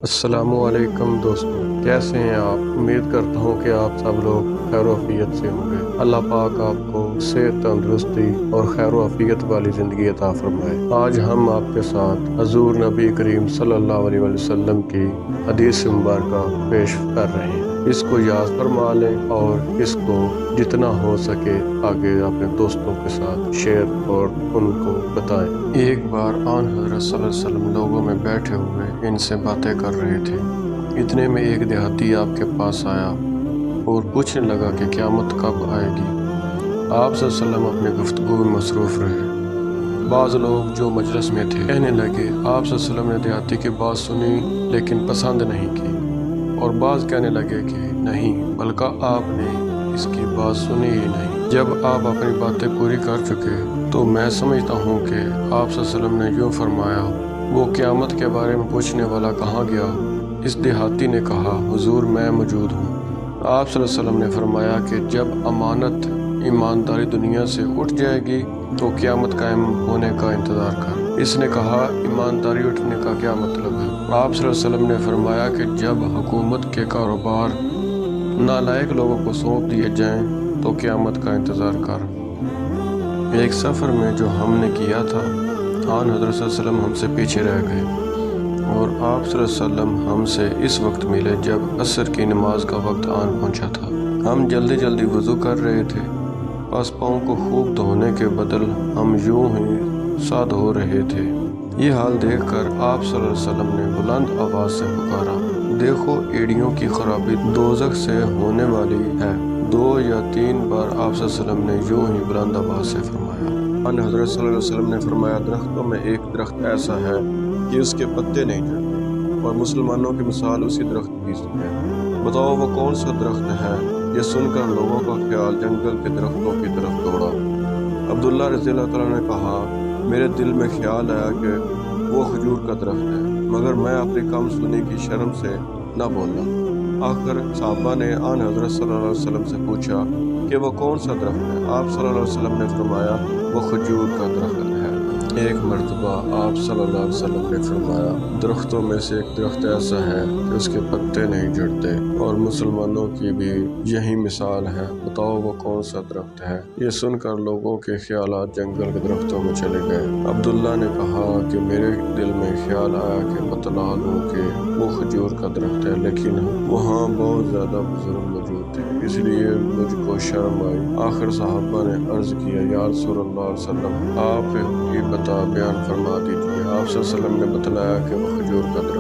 السلام علیکم دوستوں، کیسے ہیں آپ؟ امید کرتا ہوں کہ آپ سب لوگ خیر و عافیت سے ہوں گے۔ اللہ پاک آپ کو صحت، تندرستی اور خیر و عافیت والی زندگی عطا فرمائے۔ آج ہم آپ کے ساتھ حضور نبی کریم صلی اللہ علیہ وسلم کی حدیث مبارکہ پیش کر رہے ہیں۔ اس کو یاد فرما لیں اور اس کو جتنا ہو سکے آگے اپنے دوستوں کے ساتھ شیئر اور ان کو بتائیں۔ ایک بار آن حضرت صلی اللہ علیہ وسلم لوگوں میں بیٹھے ہوئے ان سے باتیں کر رہے تھے۔ اتنے میں ایک دیہاتی آپ کے پاس آیا اور پوچھنے لگا کہ قیامت کب آئے گی۔ آپ صلی اللہ علیہ وسلم اپنے گفتگو میں مصروف رہے۔ بعض لوگ جو مجلس میں تھے کہنے لگے، آپ صلی اللہ علیہ وسلم نے دیہاتی کی بات سنی لیکن پسند نہیں کی، اور بعض کہنے لگے کہ نہیں، بلکہ آپ نے اس کی بات سنی ہی نہیں۔ جب آپ اپنی باتیں پوری کر چکے تو میں سمجھتا ہوں کہ آپ صلی اللہ علیہ وسلم نے یوں فرمایا، وہ قیامت کے بارے میں پوچھنے والا کہاں گیا؟ اس دیہاتی نے کہا، حضور میں موجود ہوں۔ آپ صلی اللہ علیہ وسلم نے فرمایا کہ جب امانت، ایمانداری دنیا سے اٹھ جائے گی تو قیامت قائم ہونے کا انتظار کر۔ اس نے کہا، ایمانداری اٹھنے کا کیا مطلب ہے؟ آپ صلی اللہ علیہ وسلم نے فرمایا کہ جب حکومت کے کاروبار نالائق لوگوں کو سونپ دیے جائیں تو قیامت کا انتظار کر۔ ایک سفر میں جو ہم نے کیا تھا، آن حضرت صلی اللہ علیہ وسلم ہم سے پیچھے رہ گئے اور آپ صلی اللہ علیہ وسلم ہم سے اس وقت ملے جب عصر کی نماز کا وقت آن پہنچا تھا۔ ہم جلدی جلدی وضو کر رہے تھے، پس پاؤں کو خوب دھونے کے بدل ہم یوں ہی سا دھو رہے تھے۔ یہ حال دیکھ کر آپ صلی اللہ علیہ وسلم نے بلند آواز سے پکارا، دیکھو ایڑیوں کی خرابی دوزخ سے ہونے والی ہے۔ 2 یا 3 بار آپ صلی اللہ علیہ وسلم نے یوں ہی بلند آواز سے فرمایا۔ ان حضرت صلی اللہ علیہ وسلم نے فرمایا، درختوں میں ایک درخت ایسا ہے کہ اس کے پتے نہیں جھڑتے، اور مسلمانوں کی مثال اسی درخت کی ہے۔ بتاؤ وہ کون سا درخت ہے؟ یہ سن کر لوگوں کا خیال جنگل کے درختوں کی طرف دوڑا۔ عبداللہ رضی اللہ تعالیٰ نے کہا، میرے دل میں خیال آیا کہ وہ کھجور کا درخت ہے، مگر میں اپنی کم سنی کی شرم سے نہ بولا۔ آخر صحابہ نے آن حضرت صلی اللہ علیہ وسلم سے پوچھا کہ وہ کون سا درخت ہے؟ آپ صلی اللہ علیہ وسلم نے فرمایا، وہ کھجور کا درخت ہے۔ ایک مرتبہ آپ صلی اللہ علیہ وسلم نے فرمایا، درختوں میں سے ایک درخت ایسا ہے کہ اس کے پتے نہیں جھڑتے، اور مسلمانوں کی بھی یہی مثال ہے، بتاؤ وہ کون سا درخت ہے؟ یہ سن کر لوگوں کے خیالات جنگل کے درختوں میں چلے گئے۔ عبداللہ نے کہا کہ میرے دل میں خیال آیا کہ بتلا دوں کہ وہ کھجور کا درخت ہے، لیکن وہاں بہت زیادہ بزرگ موجود تھے، اس لیے مجھ کو شرم آئی۔ آخر صحابہ نے عرض کیا، یا رسول اللہ علیہ وسلم، آپ ہی بیان فرما دیجیے۔ آپ صلی اللہ علیہ وسلم نے بتلایا کہ وہ کھجور کا درخت